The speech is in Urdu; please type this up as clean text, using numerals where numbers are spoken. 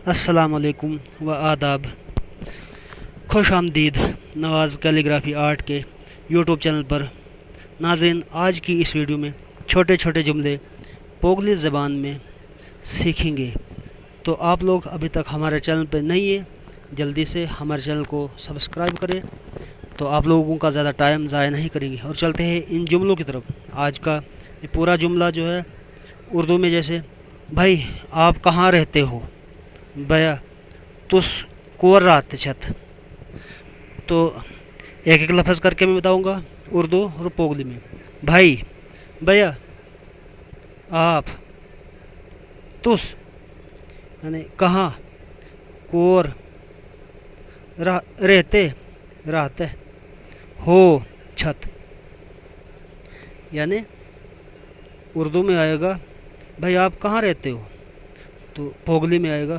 السلام علیکم و آداب. خوش آمدید نواز کیلیگرافی آرٹ کے یوٹیوب چینل پر. ناظرین، آج کی اس ویڈیو میں چھوٹے چھوٹے جملے پوگلی زبان میں سیکھیں گے. تو آپ لوگ ابھی تک ہمارے چینل پہ نہیں ہیں، جلدی سے ہمارے چینل کو سبسکرائب کریں. تو آپ لوگوں کا زیادہ ٹائم ضائع نہیں کریں گے اور چلتے ہیں ان جملوں کی طرف. آج کا یہ پورا جملہ جو ہے اردو میں جیسے: بھائی آپ کہاں رہتے ہو؟ بیا تس کور رات چھت. تو ایک ایک لفظ کر کے میں بتاؤں گا اردو اور پوگلی میں. بھائی، بیا، آپ، تس یعنی کہاں، کور رہتے ہو، چھت. یعنی اردو میں آئے گا بھائی آپ کہاں رہتے ہو، تو پوگلی میں آئے گا